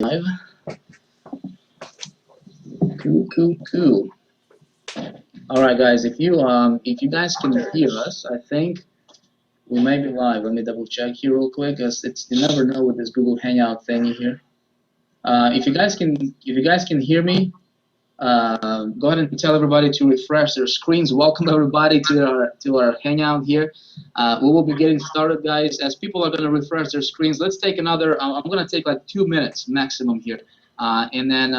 live. Cool. All right, guys. If you guys can hear us, I think we might be live. Let me double check here real quick, because you never know with this Google Hangout thingy here. If you guys can hear me, go ahead and tell everybody to refresh their screens. Welcome everybody to our Hangout here. We will be getting started, guys. As people are going to refresh their screens, let's take another. I'm going to take like 2 minutes maximum here, and then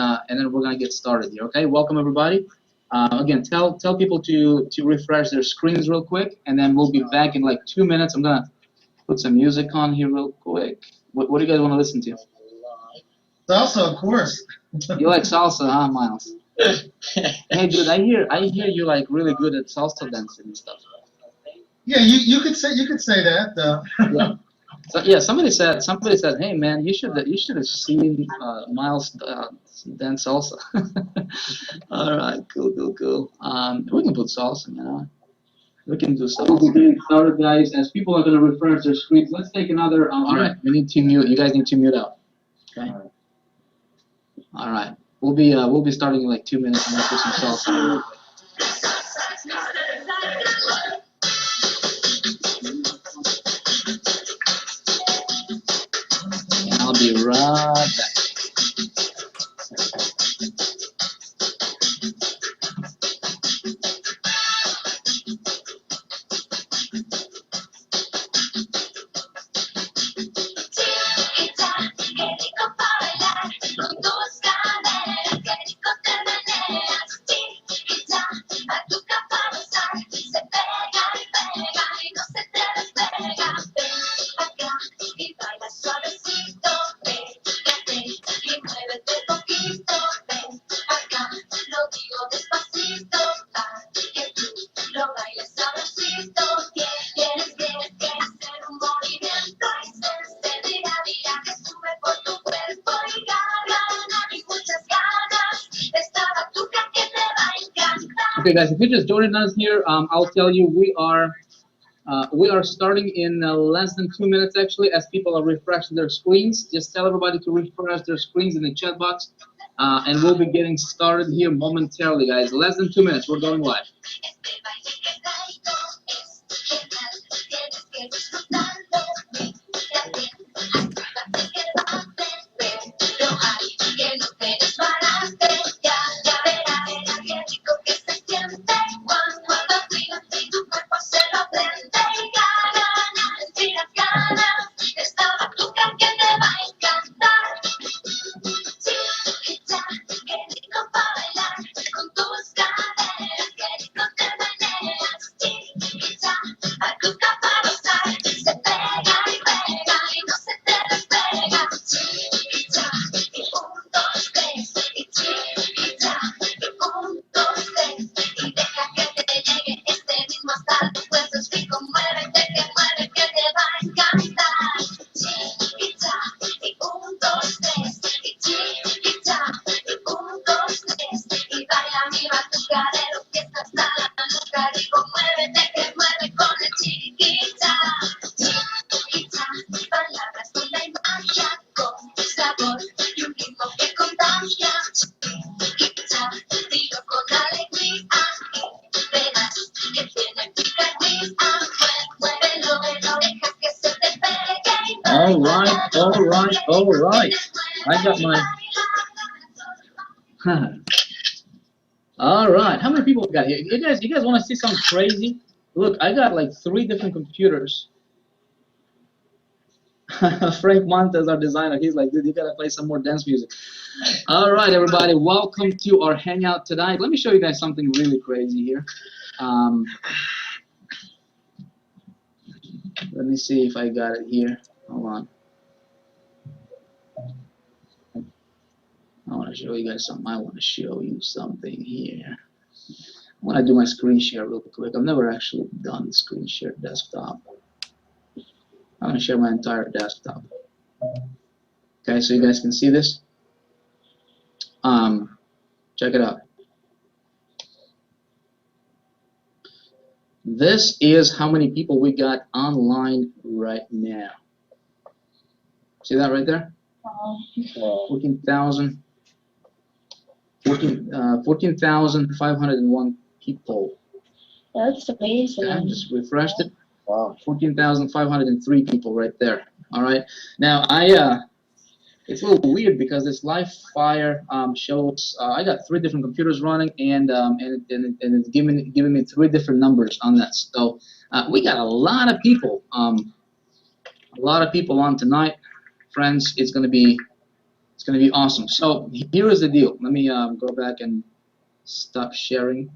we're going to get started here. Okay. Welcome everybody. Again, tell people to refresh their screens real quick, and then we'll be back in like 2 minutes. I'm gonna put some music on here real quick. What do you guys want to listen to? Salsa, of course. You like salsa, huh, Miles? Hey, dude, I hear you like really good at salsa dancing and stuff. Yeah, you could say that. Yeah. So yeah, somebody said, hey man, you should have seen Miles dance salsa. All right, cool. We can put salsa, man. We can do salsa. We're getting started, guys. As people are gonna refresh their screens, let's take another. All right, we need to mute. You guys need to mute out. Okay. All right. We'll be starting in like 2 minutes. I'm gonna put some salsa. And I'll be right back. Okay, guys, if you're just joining us here, I'll tell you we are starting in less than 2 minutes, actually, as people are refreshing their screens. Just tell everybody to refresh their screens in the chat box, and we'll be getting started here momentarily, guys. Less than 2 minutes, we're going live. All right. I got my. All right. How many people we got here? You guys want to see something crazy? Look, I got like 3 different computers. Frank Montes, our designer, he's like, dude, you gotta play some more dance music. All right, everybody, welcome to our hangout tonight. Let me show you guys something really crazy here. Let me see if I got it here. Hold on. I want to show you guys something. I want to show you something here. I want to do my screen share real quick. I've never actually done screen share desktop. I'm going to share my entire desktop. Okay, so you guys can see this. Check it out. This is how many people we got online right now. See that right there? Wow. 14,501 people. That's amazing. I just refreshed it. Wow. 14,503 people right there. All right. Now it's a little weird because this live fire shows I got 3 different computers running and it's giving me 3 different numbers on that. So we got a lot of people on tonight, friends. It's gonna be awesome. So here is the deal. Let me go back and stop sharing.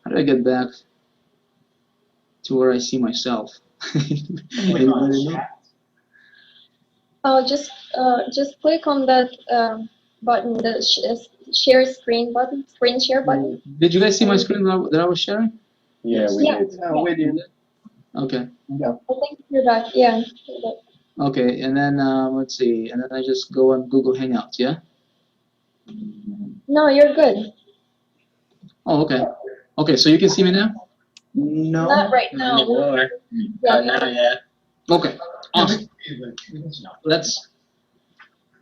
How do I get back to where I see myself? Anybody know? Oh, just click on that button, the share screen button, screen share button. Did you guys see my screen that I was sharing? Yeah, we Yeah. did. Yeah, we did. Okay. I think you're back. Yeah. You're back. Okay, and then let's see, and then I just go on Google Hangouts, yeah? No, you're good. Oh, okay. Okay, so you can see me now? No. Not right now. Anymore. Yeah. Not yet. Okay, awesome. Let's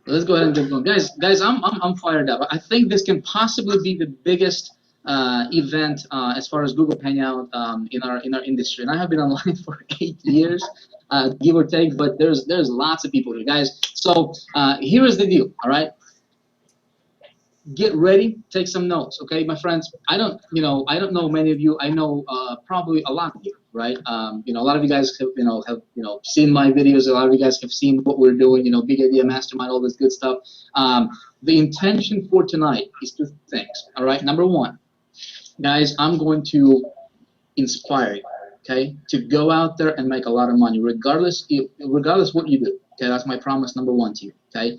go ahead and get going, guys. I'm fired up. I think this can possibly be the biggest event as far as Google Hangout in our industry. And I have been online for 8 years, give or take. But there's lots of people here, guys. So here is the deal. All right. Get ready, take some notes, okay, my friends. I don't know many of you. I know probably a lot of you, right? A lot of you guys have seen my videos. A lot of you guys have seen what we're doing. Big Idea Mastermind, all this good stuff. The intention for tonight is 2 things. All right, number 1, guys, I'm going to inspire you, okay, to go out there and make a lot of money, regardless what you do. Okay, that's my promise number 1 to you. Okay,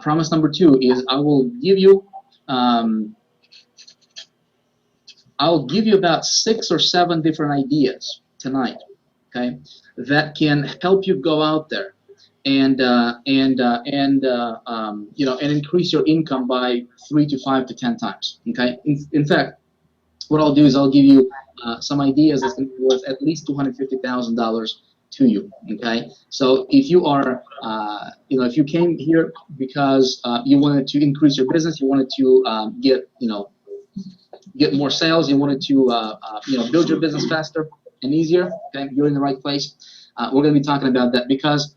promise number 2 is I will give you. I'll give you about 6 or 7 different ideas tonight, okay, that can help you go out there and increase your income by 3 to 5 to 10 times. Okay, in fact, what I'll do is I'll give you some ideas that's going to be worth at least $250,000 to you. Okay, so if you are, if you came here because you wanted to increase your business, you wanted to get more sales, you wanted to build your business faster and easier, okay, you're in the right place. We're going to be talking about that because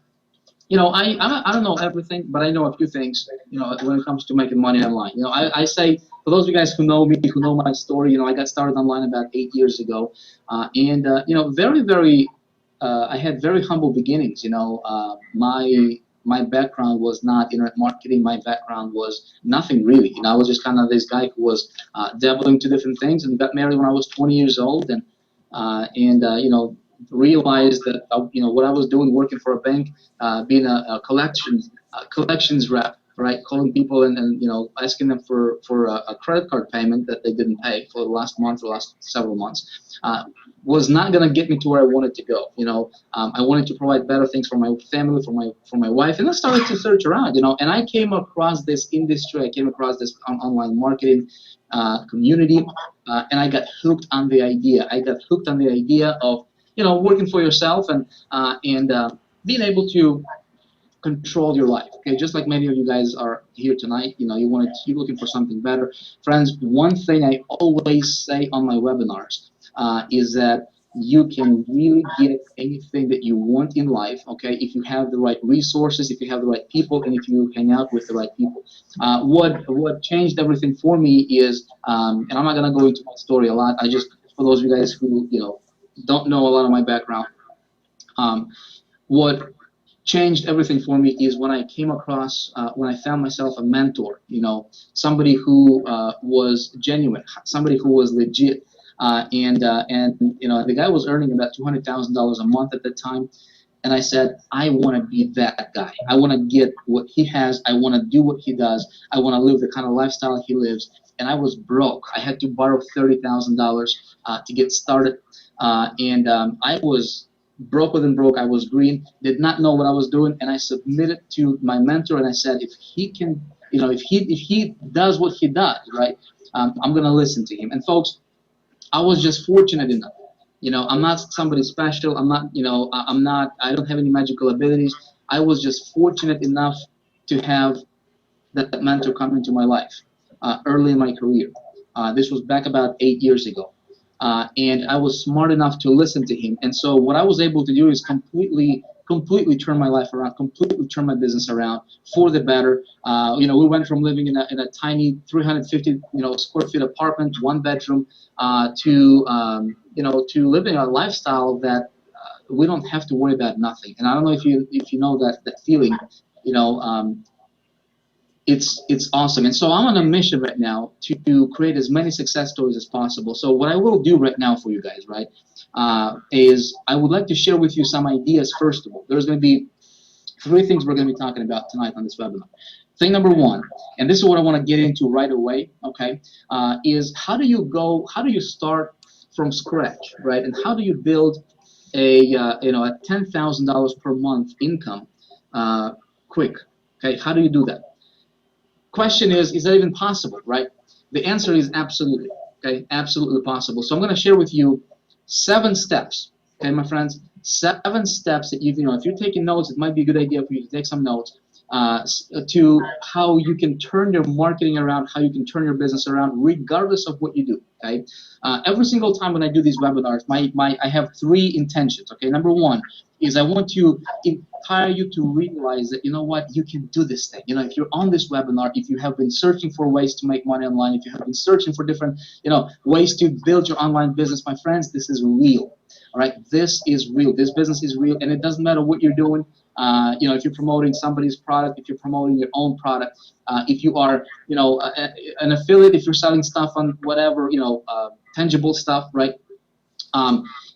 I don't know everything, but I know a few things, when it comes to making money online. I say, for those of you guys who know me, who know my story, I got started online about 8 years ago, very, very, I had very humble beginnings. My background was not internet marketing. My background was nothing really. I was just kind of this guy who was dabbling to different things, and got married when I was 20 years old, and realized that what I was doing, working for a bank, being a collections rep, right, calling people and asking them for a credit card payment that they didn't pay for the last month or last several months, was not going to get me to where I wanted to go. I wanted to provide better things for my family, for my wife, and I started to search around, and I came across this industry. I came across this online marketing community, and I got hooked on the idea. I got hooked on the idea of working for yourself and being able to control your life. Okay, just like many of you guys are here tonight. You're looking for something better, friends. One thing I always say on my webinars is that you can really get anything that you want in life, okay, if you have the right resources, if you have the right people, and if you hang out with the right people. What changed everything for me is, and I'm not gonna go into my story a lot. I just, for those of you guys who don't know a lot of my background, what changed everything for me is when I came across, when I found myself a mentor, somebody who was genuine, somebody who was legit, and the guy was earning about $200,000 a month at the time, and I said, I want to be that guy. I want to get what he has. I want to do what he does. I want to live the kind of lifestyle he lives. And I was broke. I had to borrow $30,000 to get started, and I was broker than broke. I was green, did not know what I was doing, and I submitted to my mentor, and I said, if if he does what he does, right, I'm gonna listen to him. And folks, I was just fortunate enough. I'm not somebody special. I'm not, I don't have any magical abilities. I was just fortunate enough to have that mentor come into my life early in my career. This was back about 8 years ago. And I was smart enough to listen to him. And so what I was able to do is completely turn my life around, completely turn my business around for the better. We went from living in a tiny 350 square feet apartment, 1 bedroom, to living a lifestyle that we don't have to worry about nothing. And I don't know if you know that feeling. It's awesome. And so I'm on a mission right now to create as many success stories as possible. So what I will do right now for you guys, right, is I would like to share with you some ideas. First of all, there's going to be 3 things we're going to be talking about tonight on this webinar. Thing number 1, and this is what I want to get into right away, okay, is how do you start from scratch, right, and how do you build a $10,000 per month income quick, okay? How do you do that? Question is that even possible, right? The answer is absolutely, okay, absolutely possible. So I'm going to share with you 7 steps, okay, my friends, 7 steps that if you're taking notes, it might be a good idea for you to take some notes to how you can turn your marketing around, how you can turn your business around, regardless of what you do, okay? Every single time when I do these webinars, I have 3 intentions, okay? Number 1 is I want to inspire you to realize that, you can do this thing. If you're on this webinar, if you have been searching for ways to make money online, if you have been searching for different, ways to build your online business, my friends, this is real, all right? This is real. This business is real, and it doesn't matter what you're doing. If you're promoting somebody's product, if you're promoting your own product, if you are, an affiliate, if you're selling stuff on whatever, tangible stuff, right?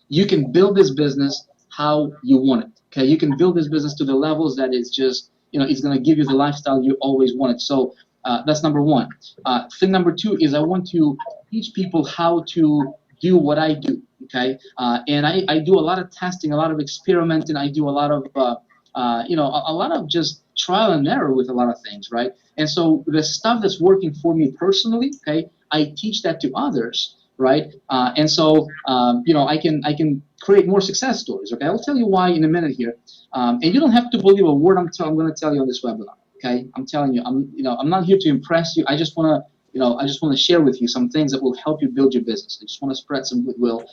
You can build this business how you want it. Okay, you can build this business to the levels that it's just, it's going to give you the lifestyle you always wanted. So that's number 1. Thing number 2 is I want to teach people how to do what I do. Okay, and I do a lot of testing, a lot of experimenting. I do a lot of a lot of just trial and error with a lot of things, right? And so the stuff that's working for me personally, okay, I teach that to others, right? And so I can create more success stories. Okay, I'll tell you why in a minute here, and you don't have to believe a word I'm going to tell you on this webinar. Okay, I'm telling you, I'm not here to impress you. I just want to share with you some things that will help you build your business. I just want to spread some goodwill.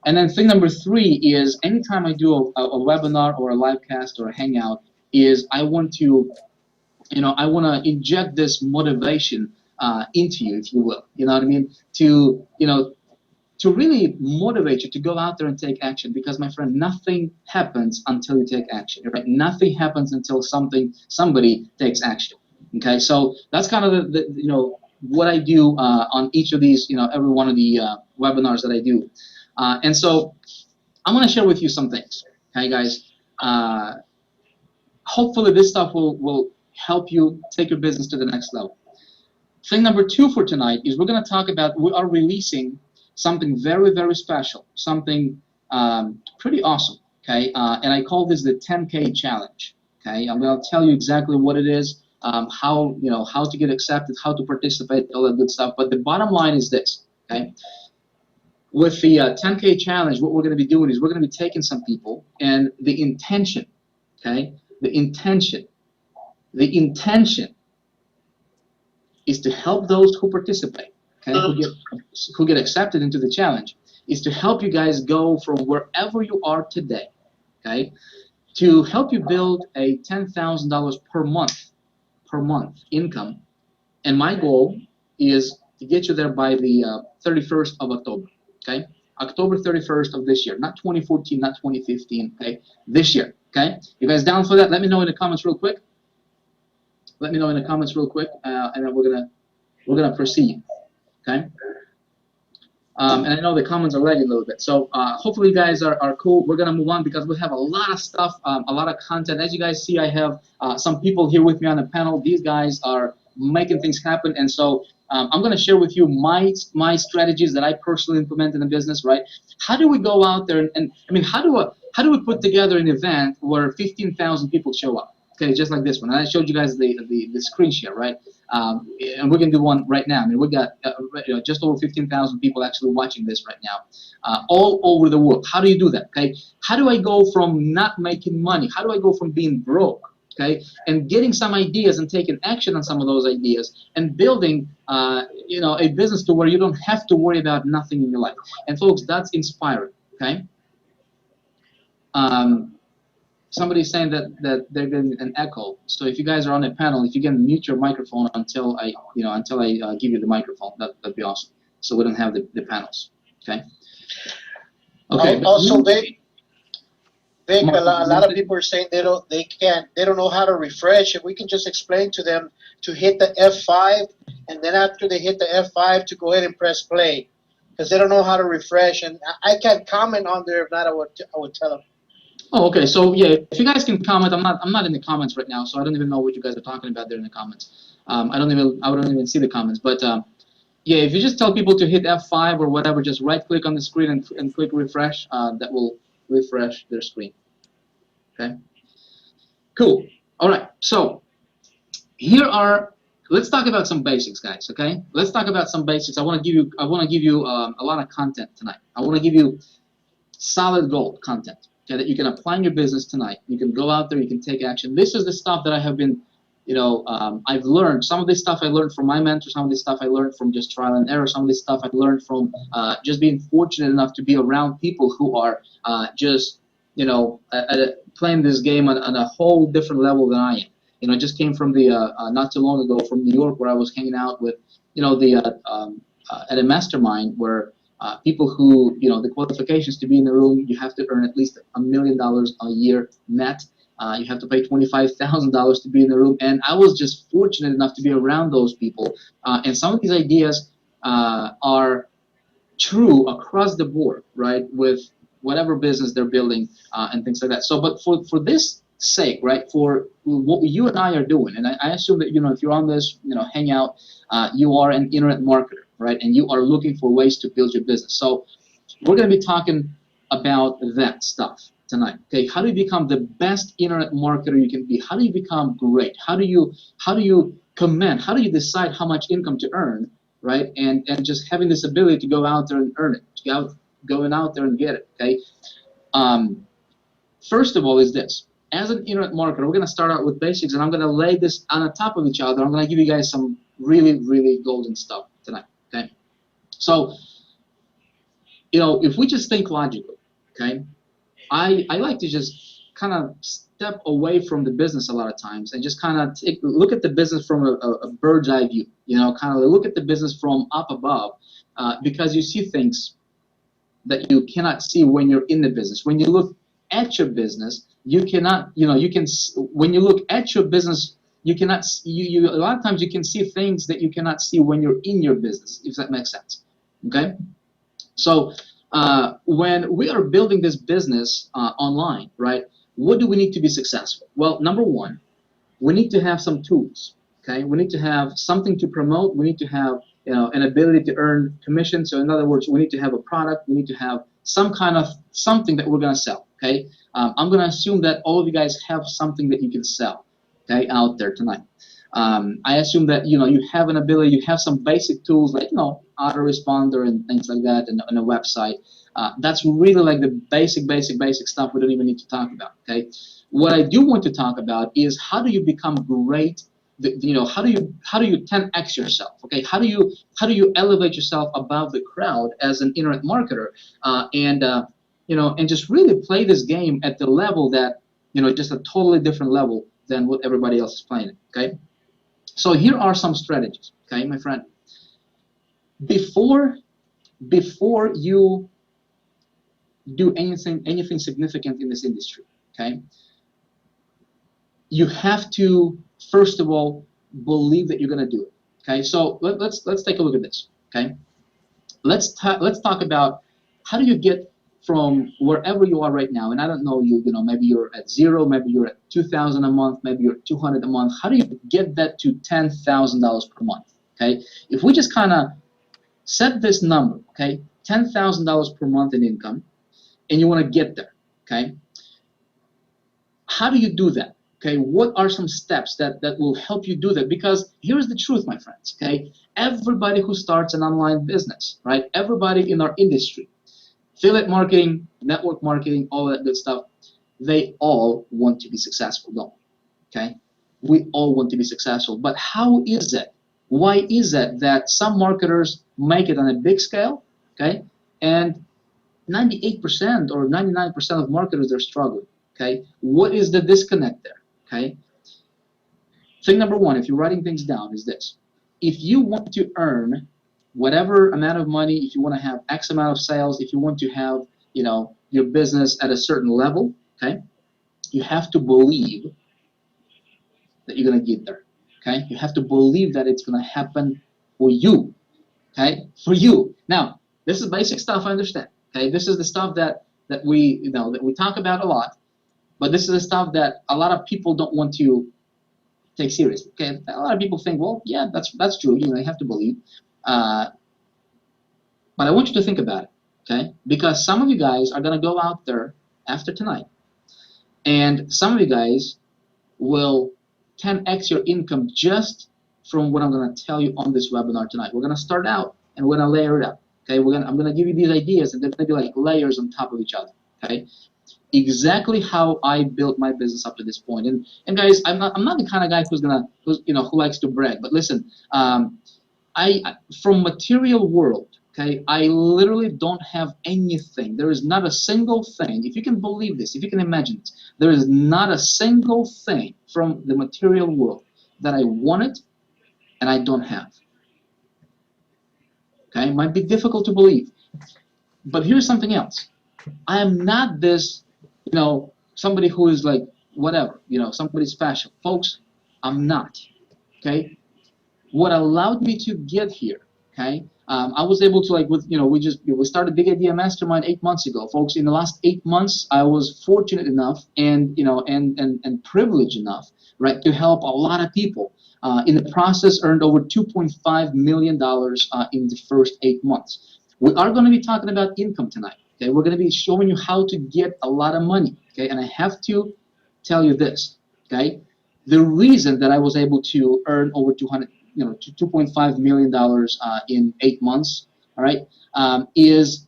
And then thing number 3 is anytime I do a webinar or a live cast or a hangout, is I want to inject this motivation into you, if you will. You know what I mean? To really motivate you to go out there and take action, because my friend, nothing happens until you take action, right? Nothing happens until somebody takes action. Okay, so that's kind of the what I do on each of these, every one of the webinars that I do. And so I'm going to share with you some things, okay, guys? Hopefully this stuff will help you take your business to the next level. Thing number 2 for tonight is we're going to talk about, we are releasing something very, very special, something pretty awesome, okay? And I call this the 10K challenge, okay? I'm going to tell you exactly what it is, how to get accepted, how to participate, all that good stuff. But the bottom line is this, okay? With the 10K challenge, what we're going to be doing is we're going to be taking some people, and the intention, okay? The intention is to help those who participate, okay? Who get accepted into the challenge, is to help you guys go from wherever you are today, okay? To help you build a $10,000 per month income, and my goal is to get you there by the 31st of October. Okay, October 31st of this year, not 2014, not 2015. Okay, this year. Okay, you guys down for that? Let me know in the comments real quick. Let me know in the comments real quick, and then we're gonna proceed. Okay. And I know the comments are lagging a little bit, so hopefully you guys are cool. We're gonna move on because we have a lot of stuff, a lot of content. As you guys see, I have some people here with me on the panel. These guys are making things happen, and so I'm going to share with you my strategies that I personally implement in the business. Right? How do we go out there and I mean, how do we put together an event where 15,000 people show up? okay, just like this one. And I showed you guys the screen share, right? And we're gonna do one right now. I mean, we got just over 15,000 people actually watching this right now, all over the world. How do you do that? Okay, how do I go from not making money? How do I go from being broke? Okay, and getting some ideas and taking action on some of those ideas and building, a business to where you don't have to worry about nothing in your life. And folks, that's inspiring. Okay. Somebody's saying that they're getting an echo. So if you guys are on a panel, if you can mute your microphone until I give you the microphone, that'd be awesome. So we don't have the panels. Okay. Okay. Also, Vic, a lot of people are saying they don't know how to refresh. If we can just explain to them to hit the F5, and then after they hit the F5 to go ahead and press play, because they don't know how to refresh. And I can't comment on there. If not, I would tell them. Oh, okay. So yeah, if you guys can comment, I'm not in the comments right now, so I don't even know what you guys are talking about there in the comments. I don't even see the comments. But yeah, if you just tell people to hit F5 or whatever, just right-click on the screen and click refresh. That will refresh their screen. Okay. Cool. All right. So let's talk about some basics, guys. Okay. Let's talk about some basics. I want to give you a lot of content tonight. I want to give you solid gold content. Okay, that you can apply in your business tonight. You can go out there, you can take action. This is the stuff that I have been, I've learned. Some of this stuff I learned from my mentor, some of this stuff I learned from just trial and error, some of this stuff I learned from just being fortunate enough to be around people who are just, playing this game on a whole different level than I am. I just came from not too long ago from New York, where I was hanging out with, at a mastermind where people who, the qualifications to be in the room, you have to earn at least $1 million a year net. You have to pay $25,000 to be in the room. And I was just fortunate enough to be around those people. And some of these ideas are true across the board, right, with whatever business they're building and things like that. So, but for this sake, right, for what you and I are doing, and I assume that, if you're on this, hangout, you are an internet marketer, right, and you are looking for ways to build your business. So we're going to be talking about that stuff tonight. Okay, how do you become the best internet marketer you can be? How do you become great? How do you command? How do you decide how much income to earn, right? And just having this ability to go out there and earn it, going out there and get it. Okay. First of all, is this. As an internet marketer, we're going to start out with basics, and I'm going to lay this on the top of each other. I'm going to give you guys some really, really golden stuff tonight. Okay. So, if we just think logically, okay, I like to just kind of step away from the business a lot of times and just kind of look at the business from a bird's eye view, kind of look at the business from up above, because you see things that you cannot see when you're in the business. When you look at your business, you cannot, when you look at your business, you cannot, a lot of times you can see things that you cannot see when you're in your business, if that makes sense, okay? So when we are building this business online, right, what do we need to be successful? Well, number one, we need to have some tools, okay? We need to have something to promote. We need to have, an ability to earn commission. So in other words, we need to have a product. We need to have some kind of something that we're going to sell, okay? I'm going to assume that all of you guys have something that you can sell, okay, out there tonight. I assume that, you have an ability, you have some basic tools like, autoresponder and things like that, and a website. That's really like the basic stuff we don't even need to talk about, okay? What I do want to talk about is how do you become great, how do you 10x yourself, okay? How do you elevate yourself above the crowd as an internet marketer, and just really play this game at the level that, just a totally different level than what everybody else is playing, okay? So here are some strategies, okay, my friend. Before you do anything significant in this industry, okay, you have to, first of all, believe that you're going to do it, okay? So let's take a look at this, okay? Let's talk about how do you get from wherever you are right now, and I don't know maybe you're at 0, maybe you're at $2,000 a month, maybe you're at $200 a month. How do you get that to $10,000 per month? Okay, if we just kind of set this number, okay, $10,000 per month in income, and you want to get there, okay, how do you do that? Okay, what are some steps that will help you do that? Because here's the truth, my friends, okay? Everybody who starts an online business, right? Everybody in our industry, affiliate marketing, network marketing, all that good stuff, they all want to be successful, don't we? Okay? We all want to be successful, but how is it? Why is it that some marketers make it on a big scale, okay, and 98% or 99% of marketers are struggling, okay? What is the disconnect there, okay? Thing number one, if you're writing things down, is this. If you want to earn whatever amount of money, if you want to have X amount of sales, if you want to have, you know, your business at a certain level, okay, you have to believe that you're going to get there, okay? You have to believe that it's going to happen for you, okay? For you. Now, this is basic stuff, I understand, okay? This is the stuff that we, you know, that we talk about a lot, but this is the stuff that a lot of people don't want to take seriously, okay? A lot of people think, well, yeah, that's true, you know, you have to believe, but I want you to think about it, okay? Because some of you guys are going to go out there after tonight, and some of you guys will 10x your income just from what I'm going to tell you on this webinar tonight. We're going to start out and we're going to layer it up. Okay, I'm going to give you these ideas, and they're going to be like layers on top of each other. Okay, exactly how I built my business up to this point. And guys, I'm not the kind of guy who likes to brag. But listen, I from material world. Okay, I literally don't have anything. There is not a single thing. If you can believe this, if you can imagine it, there is not a single thing from the material world that I wanted and I don't have. Okay, it might be difficult to believe, but here's something else. I am not this, you know, somebody who is like whatever, you know, somebody's special. Folks, I'm not. Okay, what allowed me to get here, okay, I was able to, like, with, you know, we started Big Idea Mastermind 8 months ago, folks. In the last 8 months, I was fortunate enough and, you know, and privileged enough, right, to help a lot of people. In the process, earned over $2.5 million in the first 8 months. We are going to be talking about income tonight. Okay, we're going to be showing you how to get a lot of money. Okay, and I have to tell you this. Okay, the reason that I was able to earn over $2.5 million in 8 months, all right, is,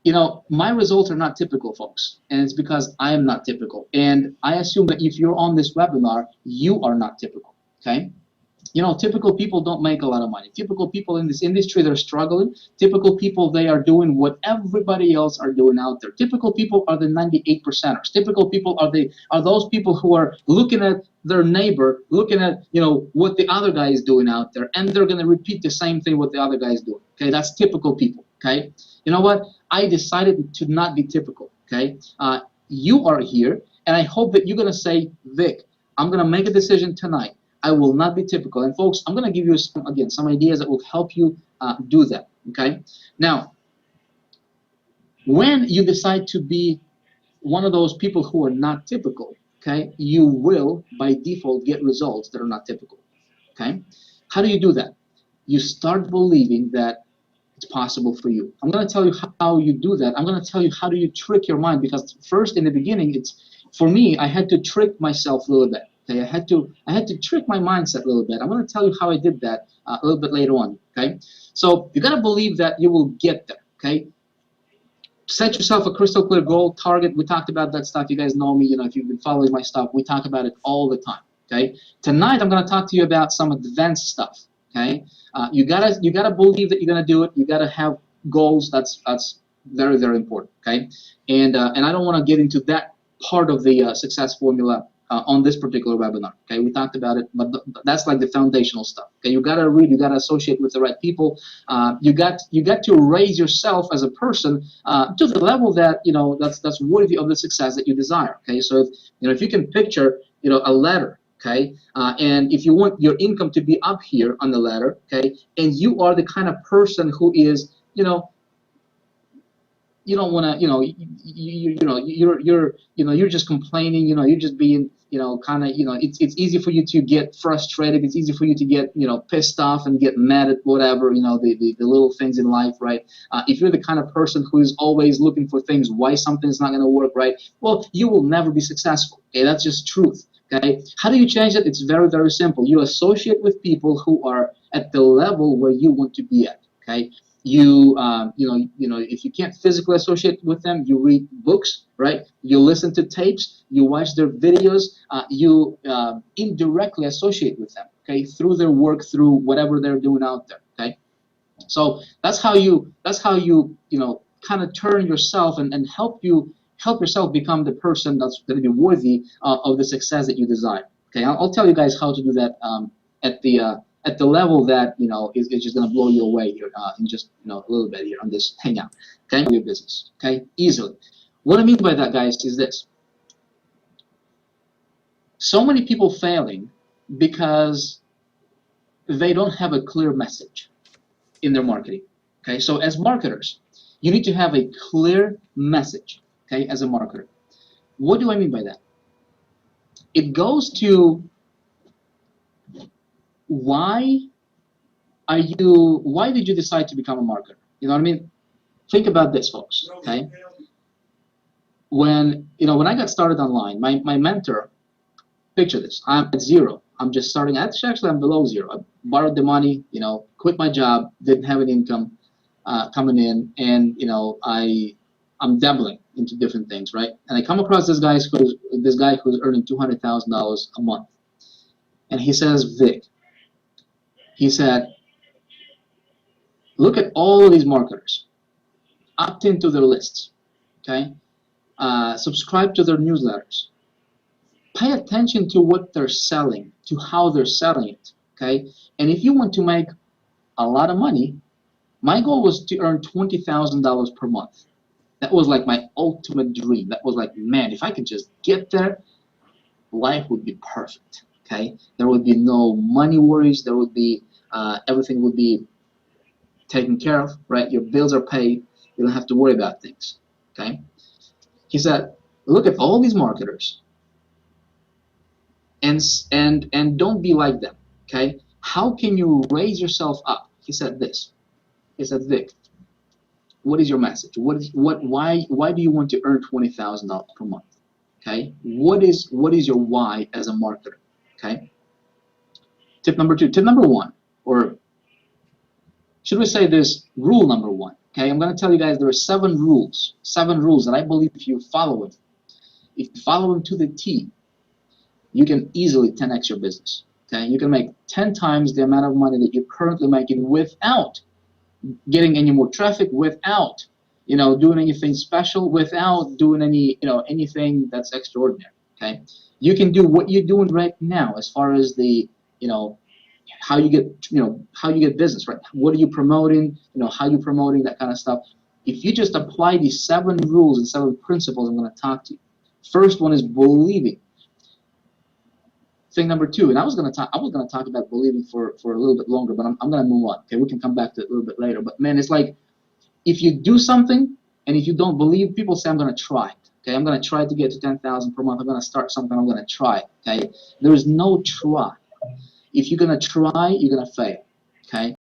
you know, my results are not typical, folks, and it's because I am not typical. And I assume that if you're on this webinar, you are not typical. Okay, you know, typical people don't make a lot of money. Typical people in this industry, they're struggling. Typical people, they are doing what everybody else are doing out there. Typical people are the 98%ers. Typical people are those people who are looking at their neighbor, looking at, you know, what the other guy is doing out there, and they're going to repeat the same thing what the other guy is doing. Okay, that's typical people. Okay, you know what? I decided to not be typical. Okay, you are here, and I hope that you're going to say, Vic, I'm going to make a decision tonight. I will not be typical. And folks, I'm going to give you some ideas that will help you do that. Okay. Now, when you decide to be one of those people who are not typical, okay, you will by default get results that are not typical. Okay. How do you do that? You start believing that it's possible for you. I'm going to tell you how you do that. I'm going to tell you how do you trick your mind, because first in the beginning, for me, I had to trick myself a little bit. Okay, I had to trick my mindset a little bit. I'm going to tell you how I did that a little bit later on. Okay, so you got to believe that you will get there. Okay, set yourself a crystal clear goal, target. We talked about that stuff. You guys know me. You know, if you've been following my stuff, we talk about it all the time. Okay, tonight I'm going to talk to you about some advanced stuff. Okay, you gotta believe that you're going to do it. You got to have goals. That's very, very important. Okay, and I don't want to get into that part of the success formula on this particular webinar. Okay, we talked about it, but that's like the foundational stuff. Okay, you gotta read, you gotta associate with the right people. You got to raise yourself as a person to the level that, you know, that's worthy of the success that you desire. Okay, so if you can picture, you know, a ladder. Okay, and if you want your income to be up here on the ladder, okay, and you are the kind of person who is, you know, you don't want to, you're just complaining, you're just being, kind of, it's easy for you to get frustrated. It's easy for you to get, pissed off and get mad at whatever, the little things in life, right? If you're the kind of person who is always looking for things, why something's not going to work, right? Well, you will never be successful. Okay, that's just truth. Okay, how do you change it? It's very, very simple. You associate with people who are at the level where you want to be at. Okay, you if you can't physically associate with them, you read books, right? You listen to tapes, you watch their videos, you indirectly associate with them, okay, through their work, through whatever they're doing out there. Okay, so that's how you kind of turn yourself and help yourself become the person that's going to be worthy of the success that you desire. Okay, I'll tell you guys how to do that at the level that is just going to blow you away here in just a little bit here on this hangout. Okay, your business. Okay, easily. What I mean by that, guys, is this: so many people failing because they don't have a clear message in their marketing. Okay, so as marketers, you need to have a clear message. Okay, as a marketer, what do I mean by that? It goes to why did you decide to become a marketer? You know what I mean? Think about this, folks. Okay, when I got started online, my mentor, picture this: I'm at zero. I'm just starting. Actually, I'm below zero. I borrowed the money, quit my job, didn't have an income coming in, and I'm dabbling into different things, right? And I come across this guy who's earning $200,000 a month, and he says, Vic, he said, look at all of these marketers, opt into their lists, okay? Subscribe to their newsletters. Pay attention to what they're selling, to how they're selling it, okay? And if you want to make a lot of money, my goal was to earn $20,000 per month. That was like my ultimate dream. That was like, man, if I could just get there, life would be perfect, okay? There would be no money worries. There would be, everything would be taken care of, right? Your bills are paid. You don't have to worry about things, okay? He said, look at all these marketers and don't be like them, okay? How can you raise yourself up? He said this. He said, Vic, what is your message? Why do you want to earn $20,000 per month? Okay? What is your why as a marketer? Okay? Tip number 2. Tip number 1, or should we say this, rule number 1. Okay, I'm going to tell you guys there are 7 rules that I believe if you follow them to the T, you can easily 10x your business. Okay, you can make 10 times the amount of money that you're currently making without getting any more traffic, without doing anything special, without doing anything that's extraordinary. Okay, you can do what you're doing right now as far as the how you get business, right? What are you promoting? How you promoting, that kind of stuff. If you just apply these 7 rules and 7 principles I'm going to talk to you. First one is believing. Thing number 2, and I was going to talk about believing for a little bit longer, but I'm going to move on. Okay, we can come back to it a little bit later. But man, it's like if you do something and if you don't believe, people say I'm going to try it. Okay, I'm going to try to get to 10,000 per month. I'm going to start something. I'm going to try it. Okay, there is no try. If you're going to try, you're going to fail. Okay,